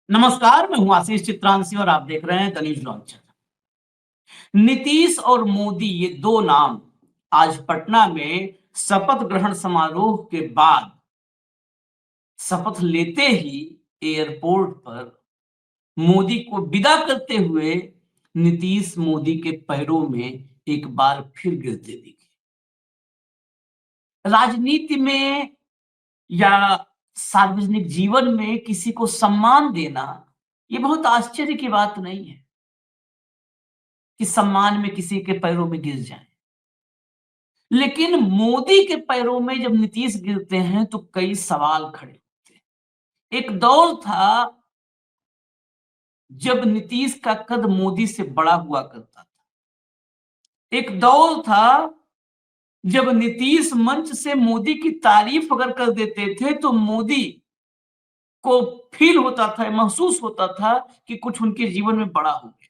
नमस्कार, मैं हूं आशीष चित्रांशी और आप देख रहे हैं द न्यूज लॉन्चर। नीतीश और मोदी ये दो नाम आज पटना में शपथ ग्रहण समारोह के बाद शपथ लेते ही एयरपोर्ट पर मोदी को विदा करते हुए नीतीश मोदी के पैरों में एक बार फिर गिरते दिखे। राजनीति में या सार्वजनिक जीवन में किसी को सम्मान देना ये बहुत आश्चर्य की बात नहीं है कि सम्मान में किसी के पैरों में गिर जाए। लेकिन मोदी के पैरों में जब नीतीश गिरते हैं तो कई सवाल खड़े होते हैं। एक दौर था जब नीतीश का कद मोदी से बड़ा हुआ करता था। एक दौर था जब नीतीश मंच से मोदी की तारीफ अगर कर देते थे तो मोदी को फील होता था, महसूस होता था कि कुछ उनके जीवन में बड़ा हो गया।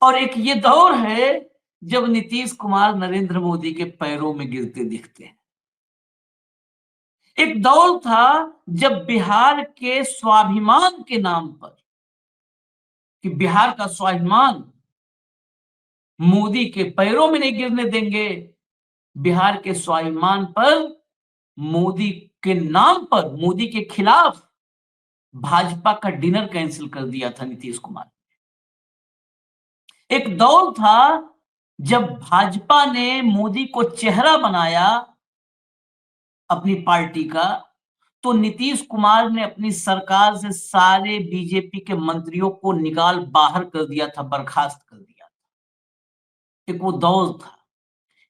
और एक ये दौर है जब नीतीश कुमार नरेंद्र मोदी के पैरों में गिरते दिखते हैं। एक दौर था जब बिहार के स्वाभिमान के नाम पर, कि बिहार का स्वाभिमान मोदी के पैरों में नहीं गिरने देंगे, बिहार के स्वाभिमान पर मोदी के नाम पर, मोदी के खिलाफ भाजपा का डिनर कैंसिल कर दिया था नीतीश कुमार। एक दौर था जब भाजपा ने मोदी को चेहरा बनाया अपनी पार्टी का, तो नीतीश कुमार ने अपनी सरकार से सारे बीजेपी के मंत्रियों को निकाल बाहर कर दिया था, बर्खास्त कर दिया था। एक वो दौर था।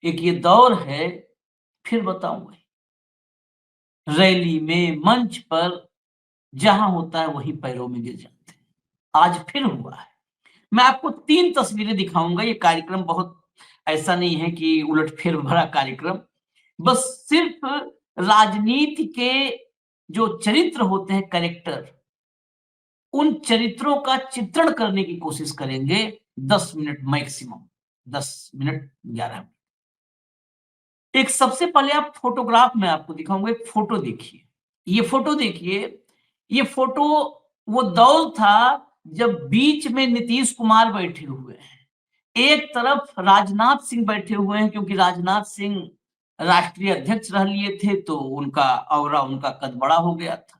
एक ये दौर है, फिर बताऊंगा, रैली में, मंच पर जहां होता है वहीं पैरों में गिर जाते हैं। आज फिर हुआ है। मैं आपको 3 तस्वीरें दिखाऊंगा। ये कार्यक्रम बहुत ऐसा नहीं है कि उलटफेर भरा कार्यक्रम, बस सिर्फ राजनीति के जो चरित्र होते हैं, कैरेक्टर, उन चरित्रों का चित्रण करने की कोशिश करेंगे। 10 मिनट मैक्सिमम, 10 मिनट, 11 मिनट। एक सबसे पहले आप फोटोग्राफ में आपको दिखाऊंगा। एक फोटो देखिए, ये फोटो देखिए। ये फोटो वो दौर था जब बीच में नीतीश कुमार बैठे हुए हैं, एक तरफ राजनाथ सिंह बैठे हुए हैं, क्योंकि राजनाथ सिंह राष्ट्रीय अध्यक्ष रह लिए थे तो उनका औरा, उनका कद बड़ा हो गया था।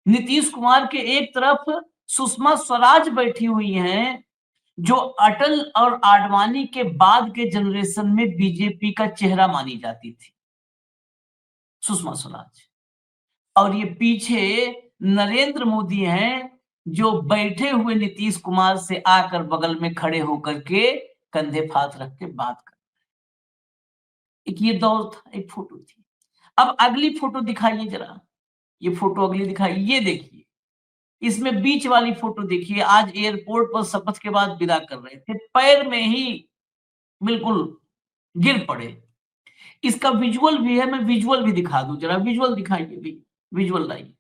नीतीश कुमार के एक तरफ सुषमा स्वराज बैठी हुई हैं, जो अटल और आडवाणी के बाद के जनरेशन में बीजेपी का चेहरा मानी जाती थी, सुषमा स्वराज। और ये पीछे नरेंद्र मोदी हैं, जो बैठे हुए नीतीश कुमार से आकर बगल में खड़े होकर के कंधे फात रख के बात कर रहे। एक ये दौर था, एक फोटो थी। अब अगली फोटो दिखाइए जरा। ये फोटो अगली दिखाइए। ये देखिए, इसमें बीच वाली फोटो देखिए। आज एयरपोर्ट पर शपथ के बाद विदा कर रहे थे, पैर में ही बिल्कुल गिर पड़े। इसका विजुअल भी है, मैं विजुअल भी दिखा दूं जरा। विजुअल दिखाइए भी, विजुअल लाइए।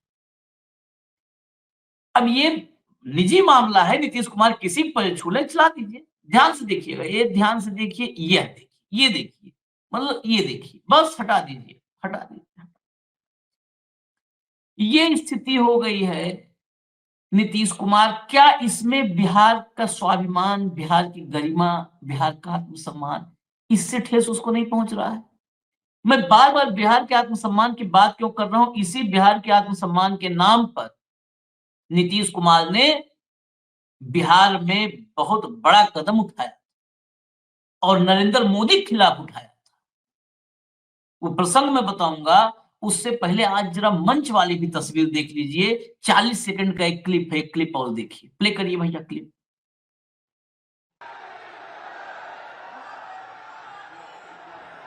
अब ये निजी मामला है, नीतीश कुमार किसी पर छूले चला दीजिए। ध्यान से देखिएगा, ये ध्यान से देखिए, ये देखिए, ये देखिए, मतलब ये देखिए, बस हटा दीजिए, हटा दीजिए। ये स्थिति हो गई है नीतीश कुमार। क्या इसमें बिहार का स्वाभिमान, बिहार की गरिमा, बिहार का आत्मसम्मान, इससे ठेस उसको नहीं पहुंच रहा है? मैं बार बार बिहार के आत्मसम्मान की बात क्यों कर रहा हूं? इसी बिहार के आत्मसम्मान के नाम पर नीतीश कुमार ने बिहार में बहुत बड़ा कदम उठाया और नरेंद्र मोदी के खिलाफ उठाया। वो प्रसंग मैं बताऊंगा, उससे पहले आज जरा मंच वाली भी तस्वीर देख लीजिए। 40 सेकंड का एक क्लिप है, क्लिप और देखिए। प्ले करिए भैया क्लिप।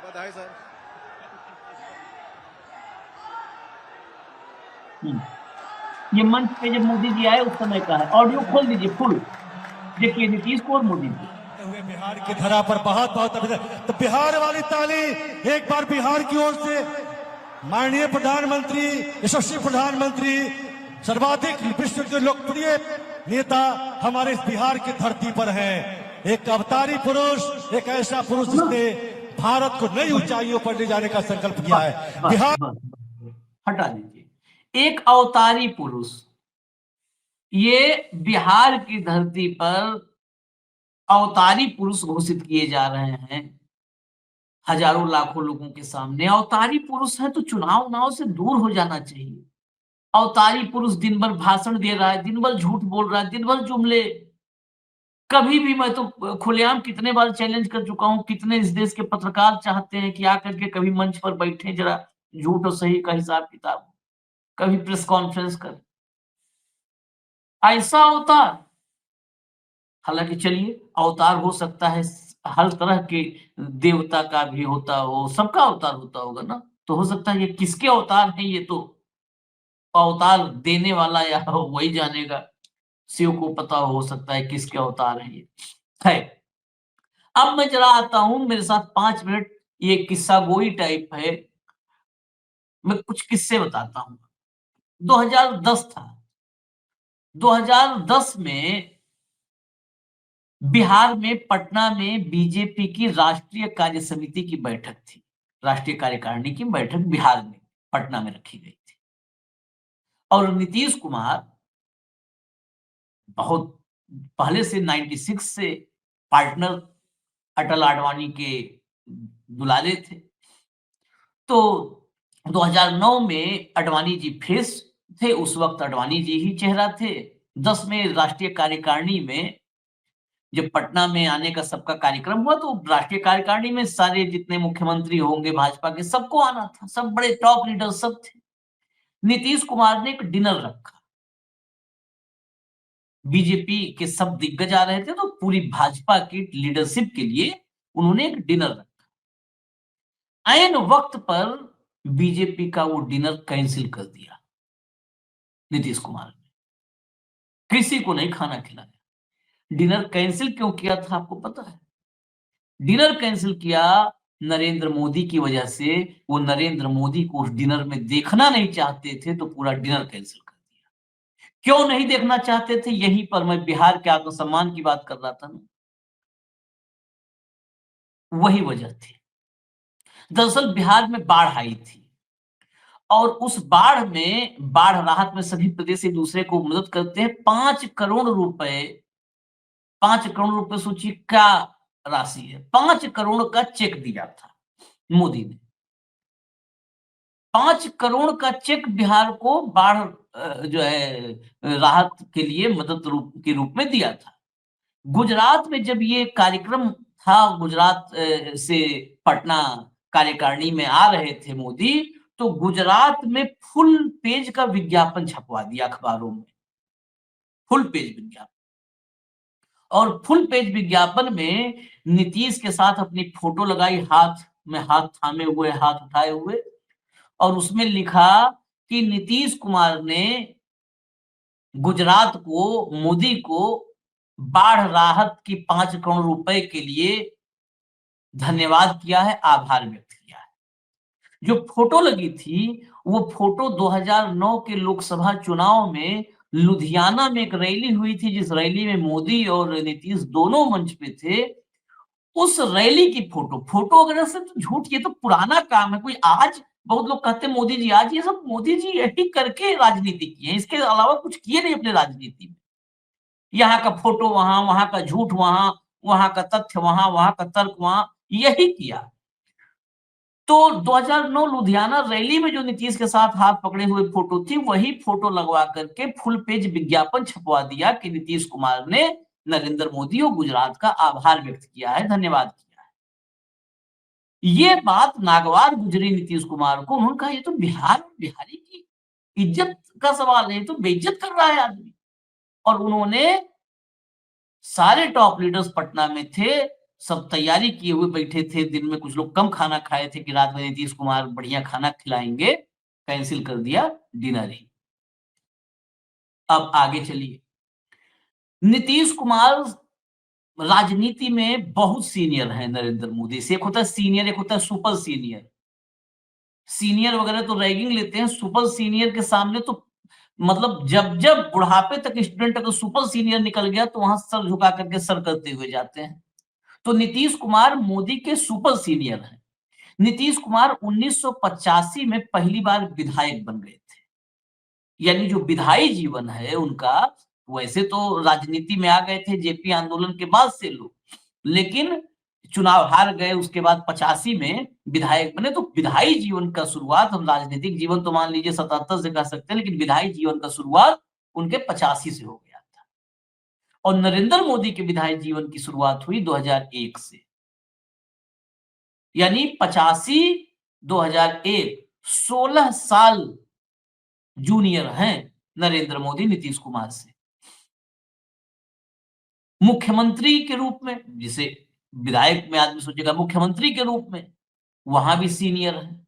बधाई सर। ये मंच पे जब मोदी जी आए उस समय का है। ऑडियो खोल दीजिए फुल, देखिए नीतीश को और मोदी जी। बिहार की धरा पर बहुत बहुत अभिनंदन। तो बिहार वाली ताली एक बार बिहार की ओर से माननीय प्रधानमंत्री, यशस्वी प्रधानमंत्री, सर्वाधिक विश्व के लोकप्रिय नेता हमारे इस बिहार की धरती पर हैं। एक अवतारी पुरुष, एक ऐसा पुरुष जिसने भारत को नई ऊंचाइयों पर ले जाने का संकल्प किया है। बिहार हटा दीजिए। एक अवतारी पुरुष, ये बिहार की धरती पर अवतारी पुरुष घोषित किए जा रहे हैं हजारों लाखों लोगों के सामने। अवतारी पुरुष है तो चुनाव उनाव से दूर हो जाना चाहिए। अवतारी पुरुष दिन भर भाषण दे रहा है, दिन भर झूठ बोल रहा है, दिन भर जुमले। कभी भी मैं तो खुलेआम कितने बार चैलेंज कर चुका हूं, कितने इस देश के पत्रकार चाहते हैं कि आकर के कभी मंच पर बैठे, जरा झूठ और सही का हिसाब किताब, कभी प्रेस कॉन्फ्रेंस कर। ऐसा अवतार, हालांकि चलिए अवतार हो सकता है, हर तरह के देवता का भी होता हो, सबका अवतार होता होगा ना, तो हो सकता है ये किसके अवतार हैं, ये तो अवतार देने वाला या वही जानेगा, शिव को पता हो सकता है किसके अवतार हैं ये। है, अब मैं जरा आता हूं, मेरे साथ 5 मिनट, ये किस्सा गोई टाइप है, मैं कुछ किस्से बताता हूं। 2010 था, 2010 में बिहार में पटना में बीजेपी की राष्ट्रीय कार्य समिति की बैठक थी। राष्ट्रीय कार्यकारिणी की बैठक बिहार में पटना में रखी गई थी और नीतीश कुमार बहुत पहले से 96 से पार्टनर अटल आडवाणी के दुलारे थे। तो 2009 में आडवाणी जी फेस थे, उस वक्त आडवाणी जी ही चेहरा थे। 10 में राष्ट्रीय कार्यकारिणी में जब पटना में आने का सबका कार्यक्रम हुआ, तो राष्ट्रीय कार्यकारिणी में सारे जितने मुख्यमंत्री होंगे भाजपा के, सबको आना था, सब बड़े टॉप लीडर सब थे। नीतीश कुमार ने एक डिनर रखा, बीजेपी के सब दिग्गज आ रहे थे, तो पूरी भाजपा की लीडरशिप के लिए उन्होंने एक डिनर रखा। ऐन वक्त पर बीजेपी का वो डिनर कैंसिल कर दिया नीतीश कुमार ने, किसी को नहीं खाना खिलाया। डिनर कैंसिल क्यों किया था आपको पता है? डिनर कैंसिल किया नरेंद्र मोदी की वजह से। वो नरेंद्र मोदी को उस डिनर में देखना नहीं चाहते थे, तो पूरा डिनर कैंसिल कर दिया। क्यों नहीं देखना चाहते थे? यहीं पर मैं बिहार के आत्मसम्मान की बात कर रहा था ना, वही वजह थी। दरअसल बिहार में बाढ़ आई थी और उस बाढ़ में, बाढ़ राहत में सभी प्रदेश एक दूसरे को मदद करते हैं। 5 करोड़ रुपए सोचिए क्या राशि है, 5 करोड़ का चेक दिया था मोदी ने। 5 करोड़ का चेक बिहार को बाढ़ जो है राहत के लिए मदद के रूप में दिया था। गुजरात में जब ये कार्यक्रम था, गुजरात से पटना कार्यकारिणी में आ रहे थे मोदी, तो गुजरात में फुल पेज का विज्ञापन छपवा दिया अखबारों में, फुल पेज विज्ञापन। और फुल पेज विज्ञापन में नीतीश के साथ अपनी फोटो लगाई, हाथ में हाथ थामे हुए, हाथ उठाए हुए, और उसमें लिखा कि नीतीश कुमार ने गुजरात को, मोदी को बाढ़ राहत की 5 करोड़ रुपए के लिए धन्यवाद किया है, आभार व्यक्त किया है। जो फोटो लगी थी, वो फोटो 2009 के लोकसभा चुनाव में लुधियाना में एक रैली हुई थी, जिस रैली में मोदी और नीतीश दोनों मंच पे थे। उस रैली की फोटो वगैरह से तो झूठ, ये तो पुराना काम है। कोई आज, बहुत लोग कहते हैं मोदी जी आज, ये सब मोदी जी यही करके राजनीति की है, इसके अलावा कुछ किए नहीं अपने राजनीति में। यहाँ का फोटो वहां, वहां का झूठ वहां, वहां का तथ्य वहां, वहां का तर्क वहां, यही किया। तो 2009 लुधियाना रैली में जो नीतीश के साथ हाथ पकड़े हुए फोटो थी, वही फोटो लगवा करके फुल पेज विज्ञापन छपवा दिया कि नीतीश कुमार ने नरेंद्र मोदी और गुजरात का आभार व्यक्त किया है, धन्यवाद किया है। ये बात नागवार गुजरी नीतीश कुमार को। उन्होंने कहा ये तो बिहारी की इज्जत का सवाल है, तो बेइज्जत कर रहा है आदमी। और उन्होंने, सारे टॉप लीडर्स पटना में थे, सब तैयारी किए हुए बैठे थे। दिन में कुछ लोग कम खाना खाए थे कि रात में नीतीश कुमार बढ़िया खाना खिलाएंगे, कैंसिल कर दिया डिनर ही। अब आगे चलिए। नीतीश कुमार राजनीति में बहुत सीनियर है नरेंद्र मोदी से। एक होता है सीनियर, एक होता है सुपर सीनियर। सीनियर वगैरह तो रैगिंग लेते हैं, सुपर सीनियर के सामने तो मतलब जब जब बुढ़ापे तक स्टूडेंट अगर सुपर सीनियर निकल गया तो वहां सर झुका करके सर करते हुए जाते हैं। तो नीतीश कुमार मोदी के सुपर सीनियर हैं। नीतीश कुमार 1985 में पहली बार विधायक बन गए थे। यानी जो विधायी जीवन है उनका, वैसे तो राजनीति में आ गए थे जेपी आंदोलन के बाद से लोग, लेकिन चुनाव हार गए, उसके बाद 85 में विधायक बने। तो विधायी जीवन का शुरुआत, हम राजनीतिक जीवन तो मान लीजिए 77 से कर सकते हैं, लेकिन विधायी जीवन का शुरुआत उनके 85 से हो गया था। और नरेंद्र मोदी के विधायी जीवन की शुरुआत हुई 2001 से, यानी 85 2001 16 साल जूनियर हैं नरेंद्र मोदी नीतीश कुमार से। मुख्यमंत्री के रूप में, जिसे विधायक में आदमी सोचेगा मुख्यमंत्री के रूप में, वहां भी सीनियर है।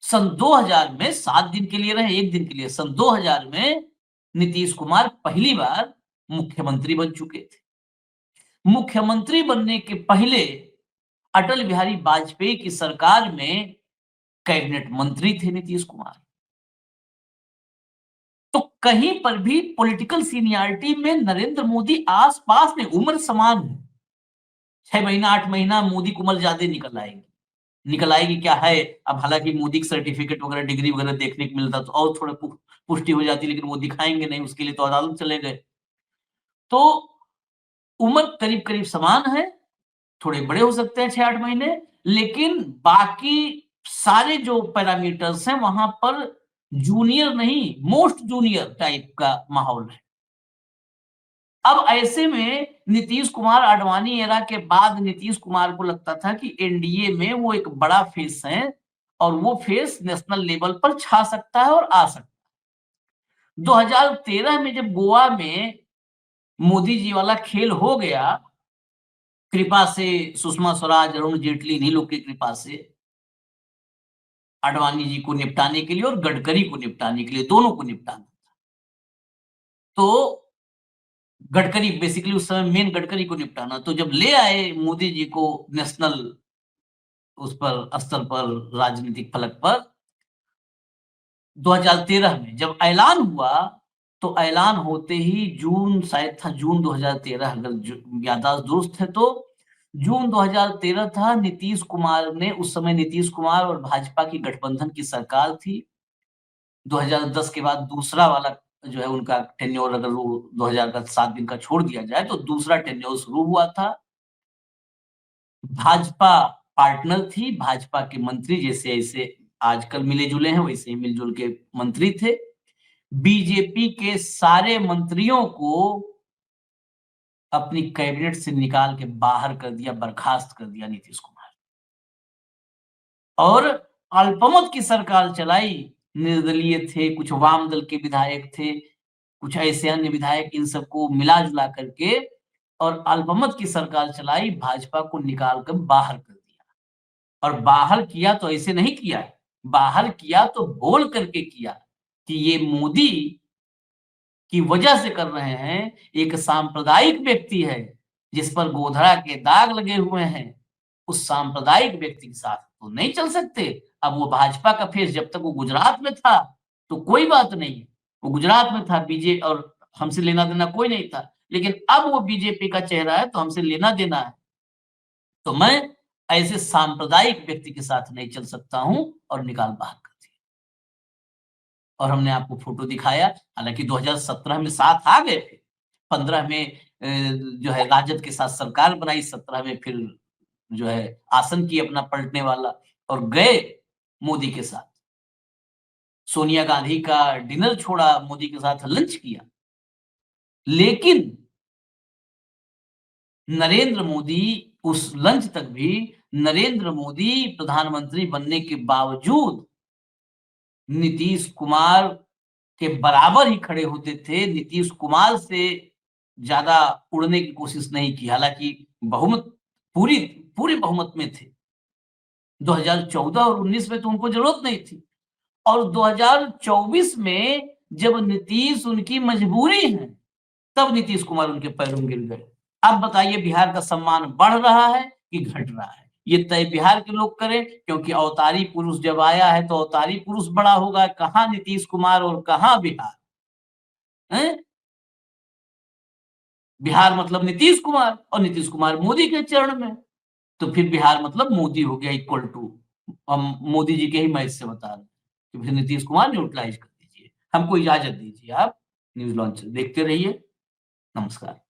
सन 2000 में 7 दिन के लिए रहे, 1 दिन के लिए, सन 2000 में नीतीश कुमार पहली बार मुख्यमंत्री बन चुके थे। मुख्यमंत्री बनने के पहले अटल बिहारी वाजपेयी की सरकार में कैबिनेट मंत्री थे नीतीश कुमार। तो कहीं पर भी पॉलिटिकल सीनियरिटी में नरेंद्र मोदी आसपास में, उम्र समान है। 6 महीना 8 महीना मोदी की उम्र ज्यादा निकल आएगी क्या है। अब हालांकि मोदी की सर्टिफिकेट वगैरह, डिग्री वगैरह देखने को मिलता तो और थोड़ा पुष्टि हो जाती, लेकिन वो दिखाएंगे नहीं, उसके लिए तो अदालत चले गए। तो उम्र करीब करीब समान है, थोड़े बड़े हो सकते हैं 6-8 महीने, लेकिन बाकी सारे जो पैरामीटर्स हैं वहां पर जूनियर नहीं, मोस्ट जूनियर टाइप का माहौल है। अब ऐसे में नीतीश कुमार, आडवाणी एरा के बाद नीतीश कुमार को लगता था कि एनडीए में वो एक बड़ा फेस है और वो फेस नेशनल लेवल पर छा सकता है और आ सकता है। 2013 में जब गोवा में मोदी जी वाला खेल हो गया, कृपा से सुषमा स्वराज, अरुण जेटली, इन्हीं लोग की कृपा से, आडवाणी जी को निपटाने के लिए और गडकरी को निपटाने के लिए, दोनों को निपटाना था। तो गडकरी, बेसिकली उस समय मेन गडकरी को निपटाना, तो जब ले आए मोदी जी को नेशनल उस पर स्तर पर, राजनीतिक फलक पर, 2013 में जब ऐलान हुआ, तो ऐलान होते ही जून, शायद था जून 2013, अगर याददाश्त दुरुस्त है तो जून 2013 था। नीतीश कुमार ने, उस समय नीतीश कुमार और भाजपा की गठबंधन की सरकार थी। 2010 के बाद दूसरा वाला जो है उनका टेन्योर, अगर वो 2000 का 7 दिन का छोड़ दिया जाए तो दूसरा टेन्योर शुरू हुआ था। भाजपा पार्टनर थी, भाजपा के मंत्री जैसे ऐसे आजकल मिले जुले हैं वैसे ही मिलजुल के मंत्री थे। बीजेपी के सारे मंत्रियों को अपनी कैबिनेट से निकाल के बाहर कर दिया, बर्खास्त कर दिया नीतीश कुमार, और अल्पमत की सरकार चलाई। निर्दलीय थे, कुछ वाम दल के विधायक थे, कुछ ऐसे अन्य विधायक, इन सबको मिला जुला करके और अल्पमत की सरकार चलाई, भाजपा को निकाल कर बाहर कर दिया। और बाहर किया तो ऐसे नहीं किया, बाहर किया तो बोल करके किया कि ये मोदी की वजह से कर रहे हैं, एक सांप्रदायिक व्यक्ति है जिस पर गोधरा के दाग लगे हुए हैं, उस सांप्रदायिक व्यक्ति के साथ तो नहीं चल सकते। अब वो भाजपा का फेस जब तक वो गुजरात में था तो कोई बात नहीं, वो गुजरात में था, बीजे और हमसे लेना देना कोई नहीं था, लेकिन अब वो बीजेपी का चेहरा है तो हमसे लेना देना है, तो मैं ऐसे सांप्रदायिक व्यक्ति के साथ नहीं चल सकता हूं, और निकाल बाहर कर दिया। और हमने आपको फोटो दिखाया, हालांकि 2017 में साथ आ गए थे, 15 में जो है राजद के साथ सरकार बनाई, 17 में फिर जो है आसन की अपना पलटने वाला, और गए मोदी के साथ, सोनिया गांधी का डिनर छोड़ा, मोदी के साथ लंच किया। लेकिन नरेंद्र मोदी, उस लंच तक भी नरेंद्र मोदी प्रधानमंत्री बनने के बावजूद नीतीश कुमार के बराबर ही खड़े होते थे, नीतीश कुमार से ज्यादा उड़ने की कोशिश नहीं की। हालांकि बहुमत, पूरे बहुमत में थे। 2014 और 19 में तो उनको जरूरत नहीं थी, और 2024 में जब नीतीश उनकी मजबूरी है, तब नीतीश कुमार उनके पैरों गिर गए। अब बताइए बिहार का सम्मान बढ़ रहा है कि घट रहा है? ये तय बिहार के लोग करें, क्योंकि अवतारी पुरुष जब आया है तो अवतारी पुरुष बड़ा होगा। कहां नीतीश कुमार और कहां बिहार है? बिहार मतलब न्नीतीश कुमार, और नीतीश कुमार मोदी के चरण में, तो फिर बिहार मतलब मोदी हो गया, इक्वल टू, हम मोदी जी के ही मैच से बता रहे हैं, तो फिर नीतीश कुमार न्यूट्रलाइज कर दीजिए। हमको इजाजत दीजिए, आप न्यूज लॉन्च देखते रहिए। नमस्कार।